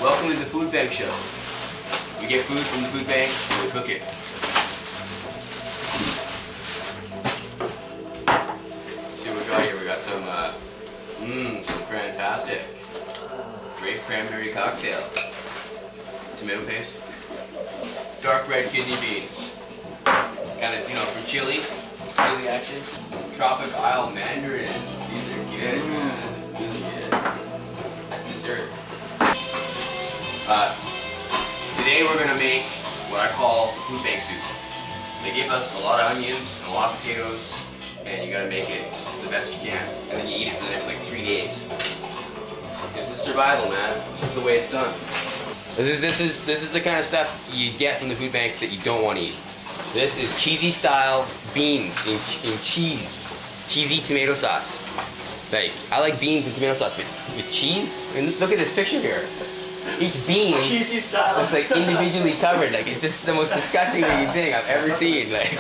Welcome to the food bank show. We get food from the food bank and we cook it. See what we got here. We got some fantastic grape cranberry cocktail. Tomato paste. Dark red kidney beans. Kind of, for chili action. Tropic Isle mandarins. These are good, man. These are good. That's dessert. Today we're gonna make what I call food bank soup. They give us a lot of onions and a lot of potatoes, and you gotta make it the best you can, and then you eat it for the next like 3 days. This is survival, man. This is the way it's done. This is the kind of stuff you get from the food bank that you don't want to eat. This is cheesy style beans in cheesy tomato sauce. Like, I like beans and tomato sauce, but with cheese. And look at this picture here. Each bean cheesy style. is like individually covered. Like, it's just the most disgusting looking thing I've ever seen. Like,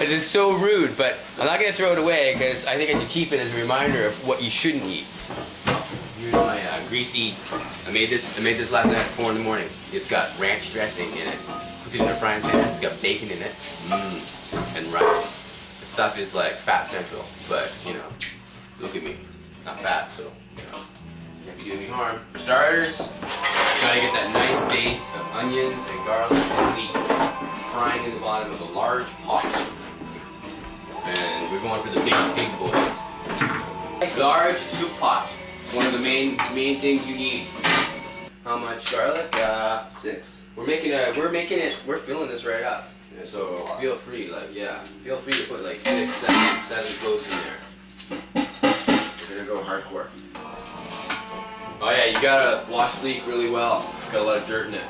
it's just so rude. But I'm not gonna throw it away because I think I should keep it as a reminder of what you shouldn't eat. Here's my greasy. I made this last night at 4 in the morning. It's got ranch dressing in it. Put it in a frying pan. It's got bacon in it, and rice. This stuff is like fat central, but look at me, not fat, so can't be doing me harm. For starters, gotta get that nice base of onions and garlic and leek frying in the bottom of a large pot. And we're going for the big boys. Large soup pot. One of the main things you need. How much garlic? 6. We're filling this right up. So feel free, feel free to put like 6, 7 cloves in there. We're gonna go hardcore. Oh yeah, you gotta wash the leek really well. It's got a lot of dirt in it.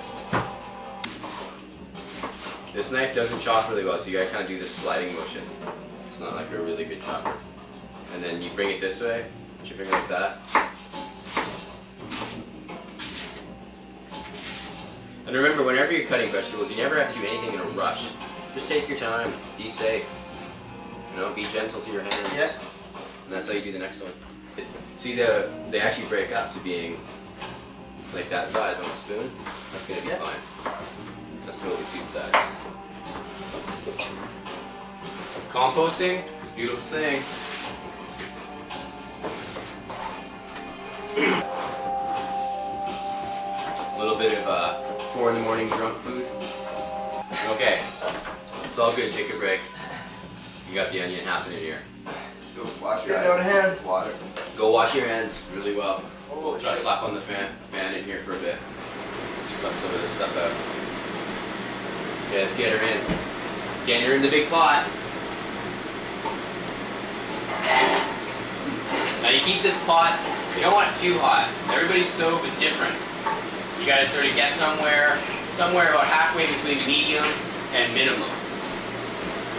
This knife doesn't chop really well, so you gotta kind of do this sliding motion. It's not like a really good chopper. And then you bring it this way, put your finger like that. And remember, whenever you're cutting vegetables, you never have to do anything in a rush. Just take your time, be safe, be gentle to your hands. Yeah. And that's how you do the next one. See, they actually break up to being like that size on a spoon. That's gonna be fine. That's totally soup size. Composting, it's a beautiful thing. A little bit of 4 in the morning drunk food. Okay, it's all good. Take a break. You got the onion happening here. Go wash your hands. Water. Go wash your hands really well. We'll try to slap on the fan in here for a bit. Suck some of this stuff out. Okay, let's get her in. Getting her in the big pot. Now you keep this pot, you don't want it too hot. Everybody's stove is different. You gotta sort of get somewhere about halfway between medium and minimum.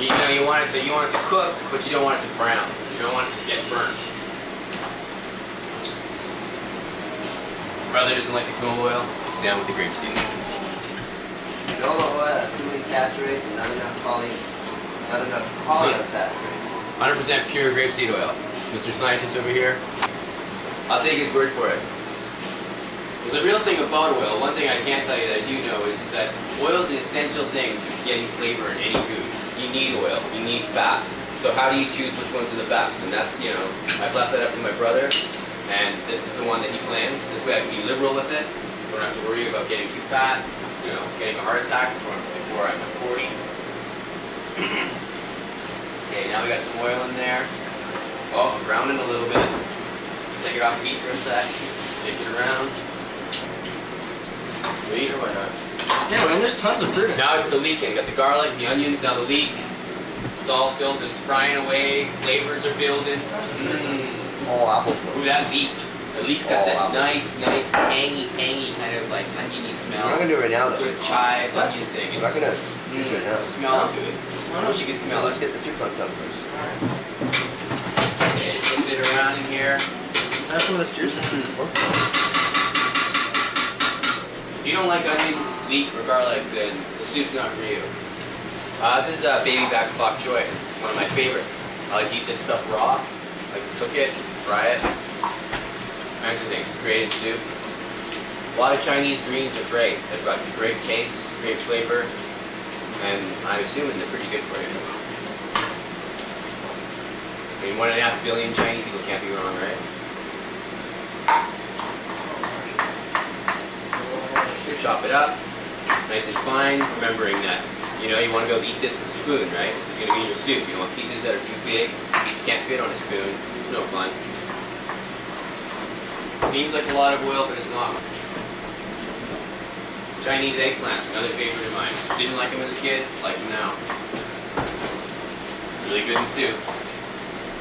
You want it to cook, but you don't want it to brown. You don't want it to get burnt. Brother doesn't like the canola oil. Down with the grapeseed. Canola oil has too many saturates and not enough polyunsaturates. 100% pure grapeseed oil. Mr. Scientist over here. I'll take his word for it. The real thing about oil, one thing I can tell you that I do know is that oil is an essential thing to getting flavor in any food. You need oil, you need fat. So how do you choose which ones are the best? And that's, I've left that up to my brother, and this is the one that he claims. This way I can be liberal with it. Don't have to worry about getting too fat, getting a heart attack before I'm 40. Okay, now we got some oil in there. Oh, I'm browning a little bit. Take it off the heat for a sec. Shake it around. Sweet. Sure, why not? Yeah, man, there's tons of fruit. Now I put the leek in. Got the garlic, the onions, now the leek. It's all still just frying away. Flavors are building. All apple flavor. Ooh, that leek. The leek's got that nice, tangy kind of like oniony smell. We're not gonna do it right now, though. Sort of chives, onion thing. We're not gonna use it right now. Smell to it. I wish you could smell Let's it. get the soup done first. Okay, flip it around in here. Have some of this juice. If you don't like onions, leek, or garlic, then the soup's not for you. This is baby back bok choy, one of my favorites. I like to eat this stuff raw. I like to cook it, fry it. Kinds of things. It's great in soup. A lot of Chinese greens are great. They've got great taste, great flavor, and I'm assuming they're pretty good for you. I mean, 1.5 billion Chinese people can't be wrong, right? Chop it up, nice and fine, remembering that, you know, you want to be able to eat this with a spoon, right? This is going to be in your soup. You don't want pieces that are too big, can't fit on a spoon. It's no fun. Seems like a lot of oil, but it's not. Chinese eggplants, another favorite of mine. Didn't like them as a kid, like them now. Really good in soup.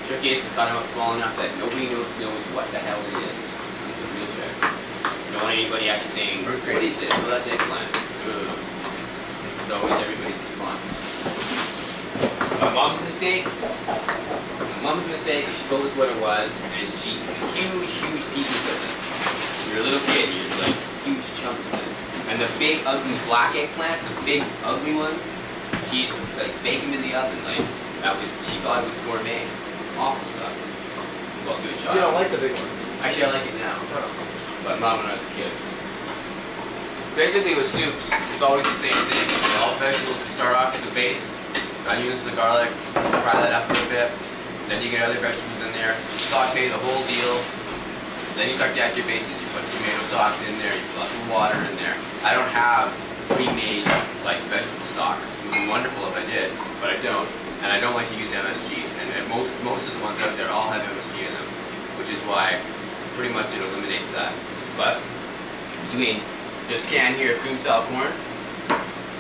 Tricky is to cut them up small enough that nobody knows what the hell it is. This is a real trick. You don't want anybody actually saying, what is this? Well, that's eggplant. No. It's always everybody's response. My mom's mistake, she told us what it was, and she huge pieces of this. When you're a little kid, you're just like, huge chunks of this. And the big, ugly black eggplant, the big, ugly ones, she used to like bake them in the oven. Like, she thought it was gourmet. Awful stuff. Well, to a child. You don't like the big one? Actually, I like it now. But not when I was a kid. Basically with soups, it's always the same thing. All vegetables to start off with the base, onions, the garlic, fry that up for a bit. Then you get other vegetables in there, saute the whole deal. Then you start to add your bases. You put tomato sauce in there, you put lots of water in there. I don't have pre-made like vegetable stock. It would be wonderful if I did, but I don't. And I don't like to use MSG. And most of the ones out there all have MSG in them, which is why pretty much it eliminates that. But between this can here of cream style corn,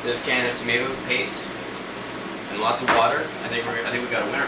this can of tomato paste, and lots of water, I think we got a winner.